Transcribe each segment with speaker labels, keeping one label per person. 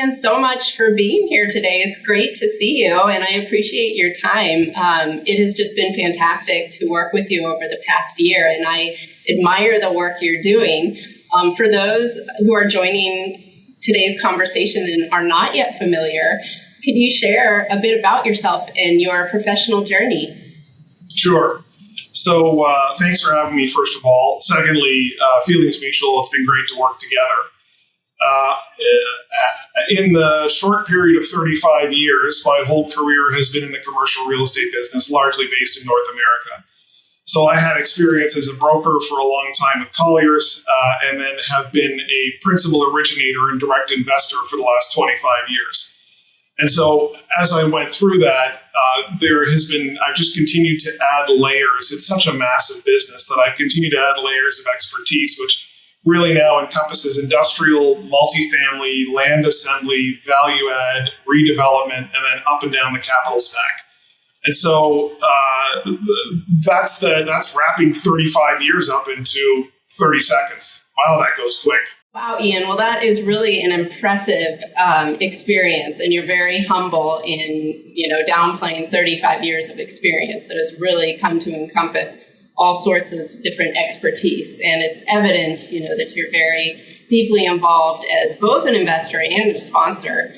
Speaker 1: Ian, so much for being here today. It's great to see you, and I appreciate your time. It has just been fantastic to work with you over the past year, and I admire the work you're doing. For those who are joining today's conversation and are not yet familiar, could you share a bit about yourself and your professional journey?
Speaker 2: Sure. So thanks for having me, first of all. Secondly, feelings mutual. It's been great to work together. In the short period of 35 years, my whole career has been in the commercial real estate business, largely based in North America. So I had experience as a broker for a long time with Colliers, and then have been a principal originator and direct investor for the last 25 years. And so as I went through that, I've just continued to add layers. It's such a massive business that I've continued to add layers of expertise, which really now encompasses industrial, multifamily, land assembly, value add, redevelopment, and then up and down the capital stack. And so that's wrapping 35 years up into 30 seconds. Wow, that goes quick.
Speaker 1: Wow, Ian. Well, that is really an impressive experience, and you're very humble in, downplaying 35 years of experience that has really come to encompass all sorts of different expertise. And it's evident, that you're very deeply involved as both an investor and a sponsor.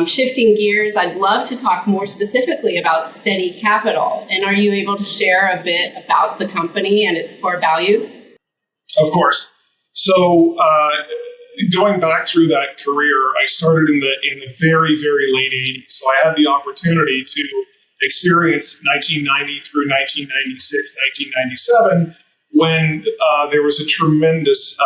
Speaker 1: Shifting gears, I'd love to talk more specifically about Steady Capital. And are you able to share a bit about the company and its core values?
Speaker 2: Of course. So going back through that career, I started in the very, very late 80s. So I had the opportunity to experience 1990 through 1996, 1997, when there was a tremendous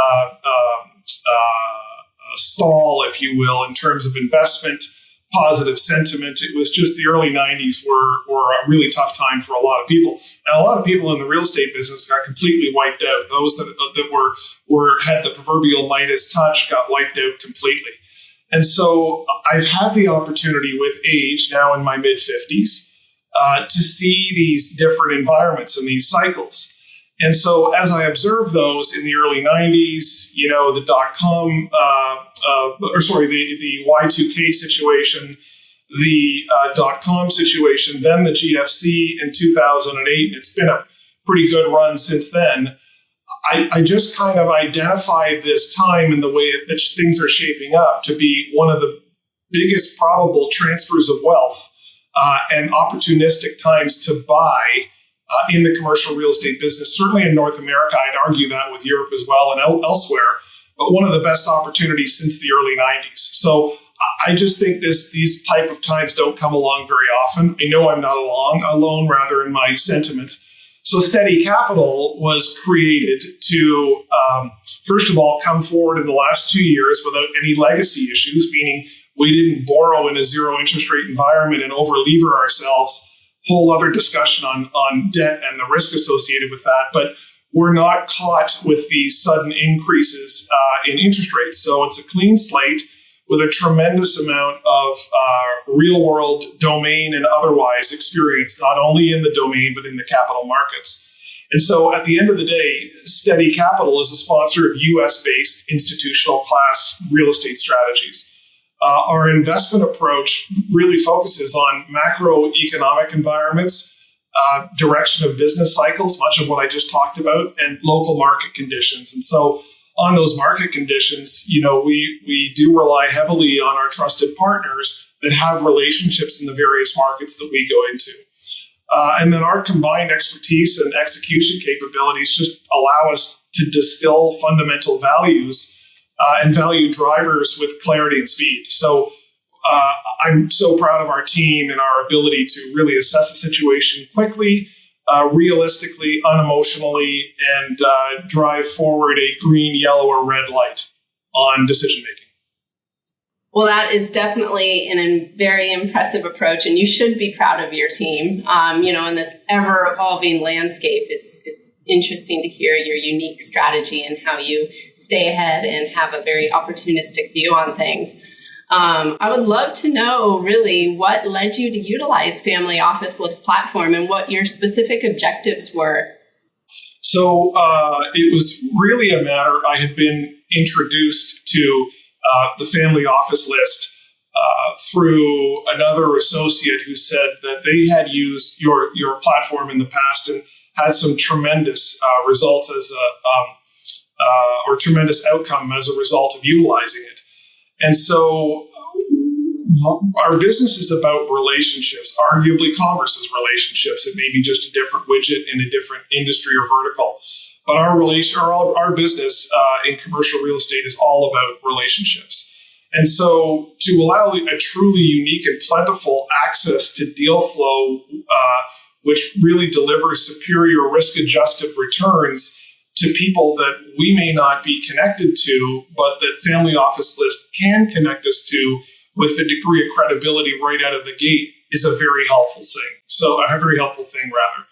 Speaker 2: stall, if you will, in terms of investment, positive sentiment. It was just the early 90s were a really tough time for a lot of people. And a lot of people in the real estate business got completely wiped out. Those that had the proverbial Midas touch got wiped out completely. And so I've had the opportunity with age, now in my mid-50s, to see these different environments and these cycles. And so as I observed those in the early 90s, the dot-com, the Y2K situation, the dot-com situation, then the GFC in 2008, and it's been a pretty good run since then. I just kind of identified this time and the way that things are shaping up to be one of the biggest probable transfers of wealth and opportunistic times to buy in the commercial real estate business, certainly in North America. I'd argue that with Europe as well and elsewhere, but one of the best opportunities since the early 90s. So I just think these type of times don't come along very often. I know I'm not alone rather in my sentiment. So Steady Capital was created to, first of all, come forward in the last 2 years without any legacy issues, meaning we didn't borrow in a zero interest rate environment and over-lever ourselves. Whole other discussion on debt and the risk associated with that. But we're not caught with these sudden increases in interest rates. So it's a clean slate with a tremendous amount of real world domain and otherwise experience, not only in the domain, but in the capital markets. And so at the end of the day, Steady Capital is a sponsor of US-based institutional class real estate strategies. Our investment approach really focuses on macroeconomic environments, direction of business cycles, much of what I just talked about, and local market conditions. And so on those market conditions, we do rely heavily on our trusted partners that have relationships in the various markets that we go into. And then our combined expertise and execution capabilities just allow us to distill fundamental values and value drivers with clarity and speed. So I'm so proud of our team and our ability to really assess a situation quickly, realistically, unemotionally, and drive forward a green, yellow, or red light on decision-making.
Speaker 1: Well, that is definitely a very impressive approach, and you should be proud of your team. In this ever-evolving landscape, it's interesting to hear your unique strategy and how you stay ahead and have a very opportunistic view on things. I would love to know, really, what led you to utilize Family Office List platform and what your specific objectives were.
Speaker 2: So it was really a matter, I had been introduced to the Family Office List through another associate who said that they had used your platform in the past and had some tremendous results as or tremendous outcome as a result of utilizing it. And so our business is about relationships. Arguably, commerce is relationships. It may be just a different widget in a different industry or vertical. But our business in commercial real estate is all about relationships. And so to allow a truly unique and plentiful access to deal flow, which really delivers superior risk-adjusted returns to people that we may not be connected to, but that Family Office List can connect us to with a degree of credibility right out of the gate, is a very helpful thing. So a very helpful thing, rather.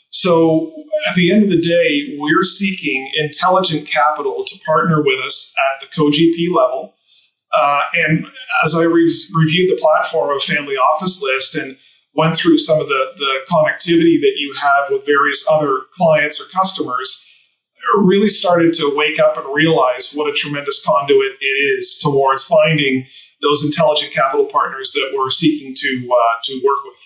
Speaker 2: So at the end of the day, we're seeking intelligent capital to partner with us at the co-GP level. And as I reviewed the platform of Family Office List and went through some of the connectivity that you have with various other clients or customers, I really started to wake up and realize what a tremendous conduit it is towards finding those intelligent capital partners that we're seeking to work with.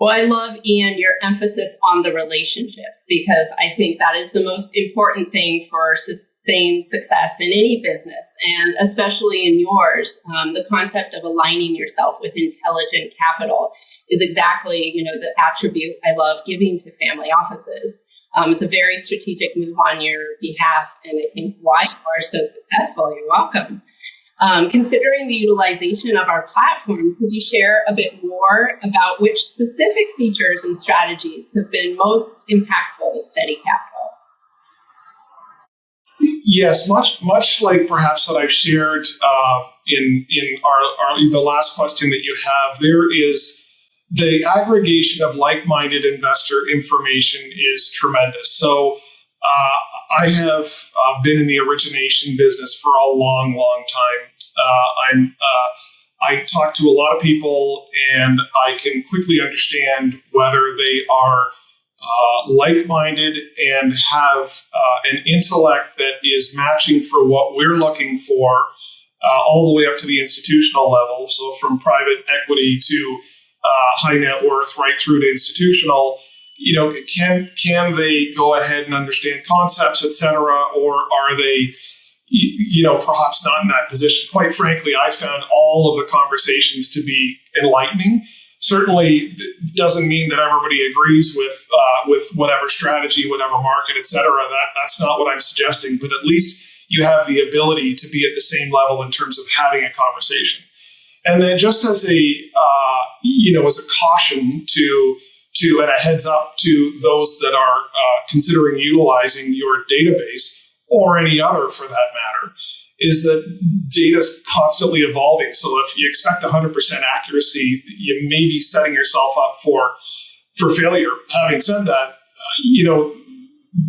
Speaker 1: Well, I love, Ian, your emphasis on the relationships, because I think that is the most important thing for sustained success in any business, and especially in yours. The concept of aligning yourself with intelligent capital is exactly, the attribute I love giving to family offices. It's a very strategic move on your behalf, and I think why you are so successful. You're welcome. Considering the utilization of our platform, could you share a bit more about which specific features and strategies have been most impactful to Steady Capital?
Speaker 2: Yes, much like perhaps that I've shared in the last question that you have, there is the aggregation of like-minded investor information is tremendous. So I have been in the origination business for a long, long time. I talk to a lot of people, and I can quickly understand whether they are like-minded and have an intellect that is matching for what we're looking for, all the way up to the institutional level. So from private equity to high net worth, right through to institutional. Can they go ahead and understand concepts, et cetera, or are they, perhaps not in that position? Quite frankly, I found all of the conversations to be enlightening. Certainly doesn't mean that everybody agrees with whatever strategy, whatever market, et cetera. That's not what I'm suggesting, but at least you have the ability to be at the same level in terms of having a conversation. And then just as a caution to and a heads up to those that are considering utilizing your database, or any other for that matter, is that data is constantly evolving. So if you expect 100% accuracy, you may be setting yourself up for failure. Having said that,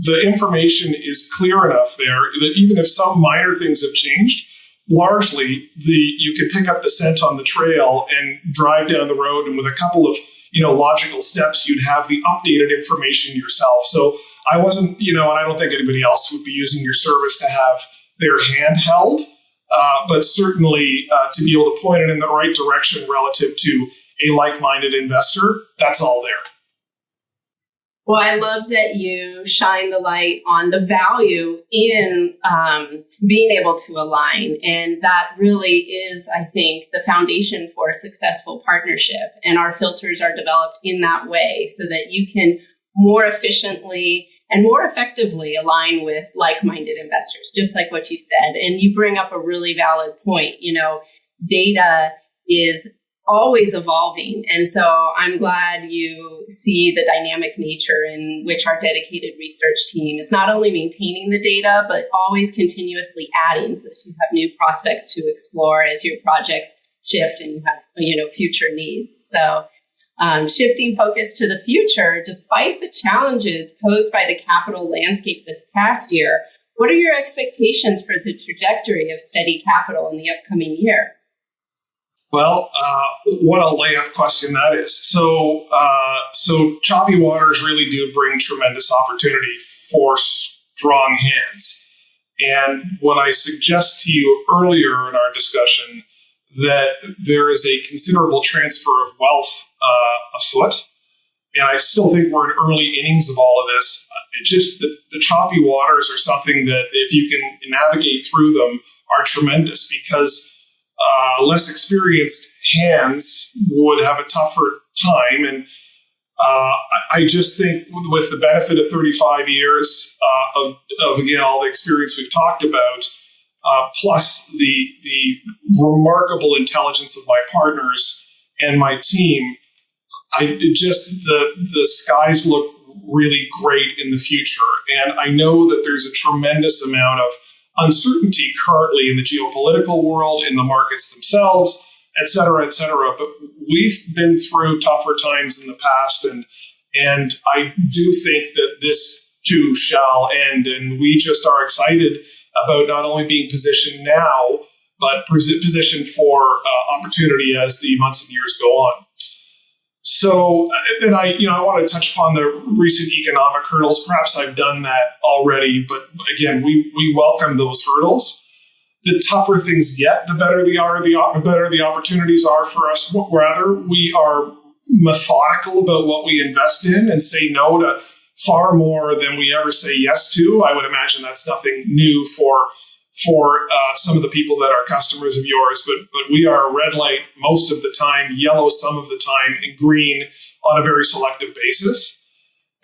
Speaker 2: the information is clear enough there that even if some minor things have changed, largely you can pick up the scent on the trail and drive down the road, and with a couple of logical steps, you'd have the updated information yourself. So I wasn't, and I don't think anybody else would be using your service to have their hand held, but certainly to be able to point it in the right direction relative to a like-minded investor, that's all there.
Speaker 1: Well, I love that you shine the light on the value in being able to align. And that really is, I think, the foundation for a successful partnership. And our filters are developed in that way so that you can more efficiently and more effectively align with like-minded investors, just like what you said. And you bring up a really valid point. Data is always evolving. And so I'm glad you see the dynamic nature in which our dedicated research team is not only maintaining the data, but always continuously adding so that you have new prospects to explore as your projects shift and you have, future needs. So shifting focus to the future, despite the challenges posed by the capital landscape this past year, what are your expectations for the trajectory of Steady Capital in the upcoming year?
Speaker 2: Well, what a layup question that is. So choppy waters really do bring tremendous opportunity for strong hands. And when I suggest to you earlier in our discussion that there is a considerable transfer of wealth afoot. And I still think we're in early innings of all of this. It just, the choppy waters are something that if you can navigate through them are tremendous, because less experienced hands would have a tougher time. And I just think with the benefit of 35 years of again, all the experience we've talked about, plus the remarkable intelligence of my partners and my team, the skies look really great in the future. And I know that there's a tremendous amount of uncertainty currently in the geopolitical world, in the markets themselves, et cetera, et cetera. But we've been through tougher times in the past, and I do think that this too shall end. And we just are excited about not only being positioned now, but positioned for opportunity as the months and years go on. So then I want to touch upon the recent economic hurdles. Perhaps I've done that already, but again, we welcome those hurdles. The tougher things get, the better the opportunities are for us. Rather, we are methodical about what we invest in and say no to far more than we ever say yes to. I would imagine that's nothing new for some of the people that are customers of yours, but we are red light most of the time, yellow some of the time, and green on a very selective basis.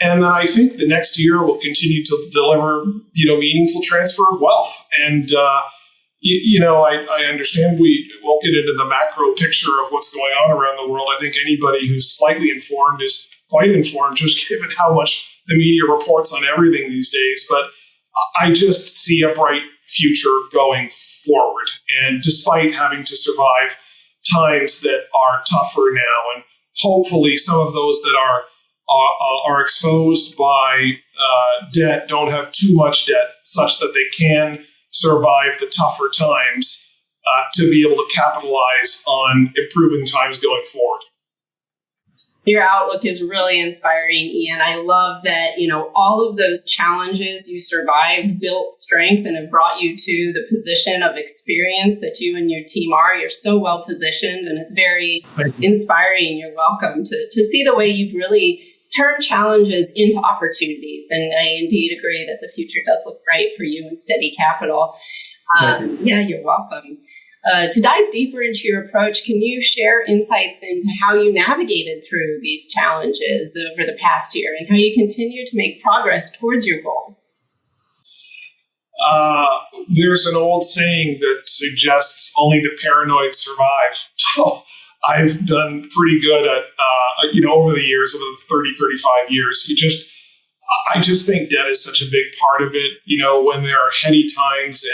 Speaker 2: And then I think the next year will continue to deliver, meaningful transfer of wealth. And I understand we won't get into the macro picture of what's going on around the world. I think anybody who's slightly informed is quite informed, just given how much the media reports on everything these days. But I just see a bright future going forward. And despite having to survive times that are tougher now, and hopefully some of those that are exposed by debt don't have too much debt such that they can survive the tougher times to be able to capitalize on improving times going forward.
Speaker 1: Your outlook is really inspiring, Ian. I love that, all of those challenges you survived, built strength, and have brought you to the position of experience that you and your team are. You're so well positioned, and it's very inspiring. You're welcome to see the way you've really turned challenges into opportunities. And I indeed agree that the future does look bright for you and Steady Capital. Yeah, you're welcome. To dive deeper into your approach, can you share insights into how you navigated through these challenges over the past year and how you continue to make progress towards your goals?
Speaker 2: There's an old saying that suggests only the paranoid survive. So I've done pretty good at, over the years, over the 30, 35 years, I just think debt is such a big part of it. When there are heady times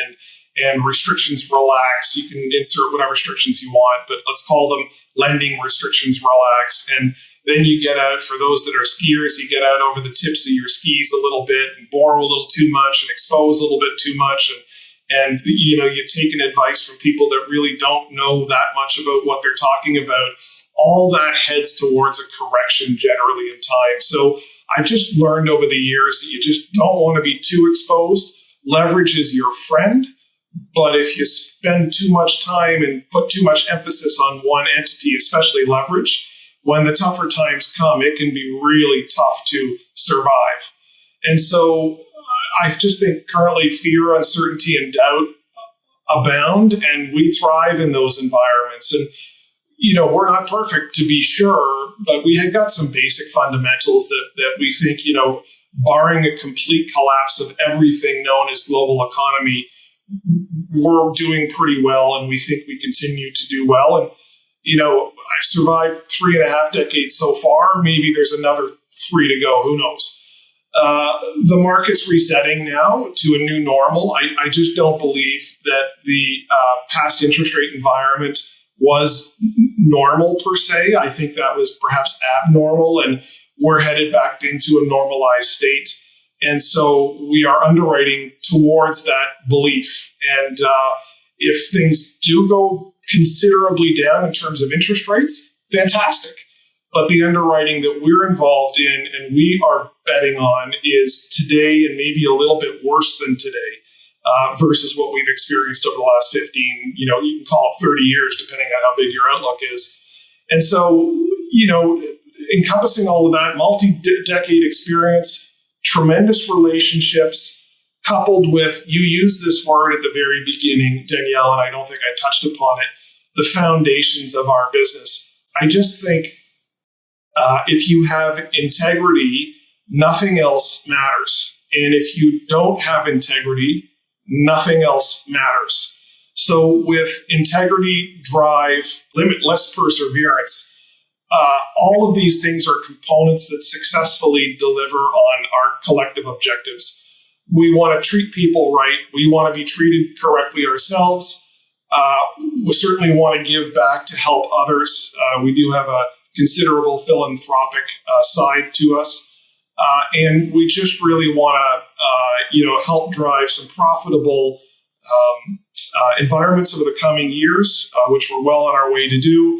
Speaker 2: and restrictions relax, you can insert whatever restrictions you want, but let's call them lending restrictions relax. And then you get out, for those that are skiers, you get out over the tips of your skis a little bit and borrow a little too much and expose a little bit too much. And you're taking advice from people that really don't know that much about what they're talking about. All that heads towards a correction generally in time. So I've just learned over the years that you just don't want to be too exposed. Leverage is your friend. But if you spend too much time and put too much emphasis on one entity, especially leverage, when the tougher times come, it can be really tough to survive. And so I just think currently fear, uncertainty, and doubt abound, and we thrive in those environments. And, we're not perfect, to be sure, but we have got some basic fundamentals that we think, barring a complete collapse of everything known as global economy, we're doing pretty well, and we think we continue to do well. And, I've survived 3.5 decades so far. Maybe there's another 3 to go. Who knows? The market's resetting now to a new normal. I just don't believe that the past interest rate environment was normal per se. I think that was perhaps abnormal, and we're headed back into a normalized state. And so we are underwriting towards that belief. And if things do go considerably down in terms of interest rates, fantastic. But the underwriting that we're involved in and we are betting on is today and maybe a little bit worse than today. versus what we've experienced over the last 15, you can call it 30 years, depending on how big your outlook is. And so, encompassing all of that, multi-decade experience, tremendous relationships, coupled with, you use this word at the very beginning, Danielle, and I don't think I touched upon it, the foundations of our business. I just think if you have integrity, nothing else matters. And if you don't have integrity, nothing else matters. So with integrity, drive, limitless perseverance, all of these things are components that successfully deliver on our collective objectives. We want to treat people right. We want to be treated correctly ourselves. We certainly want to give back to help others. We do have a considerable philanthropic side to us. And we just really want to, help drive some profitable environments over the coming years, which we're well on our way to do,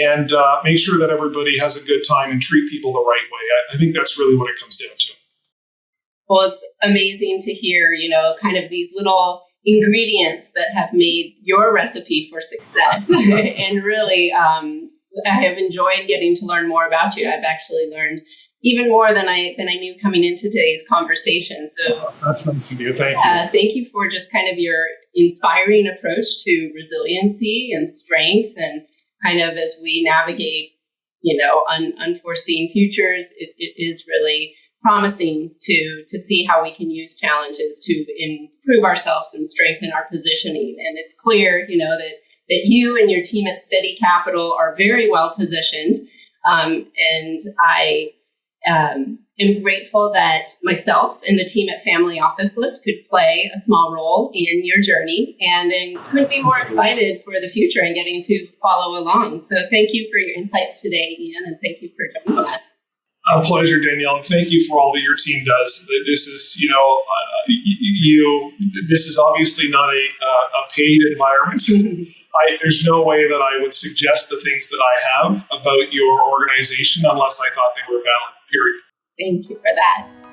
Speaker 2: and make sure that everybody has a good time and treat people the right way. I think that's really what it comes down to.
Speaker 1: Well, it's amazing to hear, kind of these little ingredients that have made your recipe for success. And really, I have enjoyed getting to learn more about you. I've actually learned even more than I knew coming into today's conversation. So
Speaker 2: that's nice of you. Thank you.
Speaker 1: Thank you for just kind of your inspiring approach to resiliency and strength, and kind of as we navigate, unforeseen futures, it is really promising to see how we can use challenges to improve ourselves and strengthen our positioning. And it's clear, that you and your team at Steady Capital are very well positioned. And I am grateful that myself and the team at Family Office List could play a small role in your journey, and couldn't be more excited for the future and getting to follow along. So thank you for your insights today, Ian, and thank you for joining us.
Speaker 2: A pleasure, Danielle, and thank you for all that your team does. This is, this is obviously not a paid environment. There's no way that I would suggest the things that I have about your organization unless I thought they were valid, period.
Speaker 1: Thank you for that.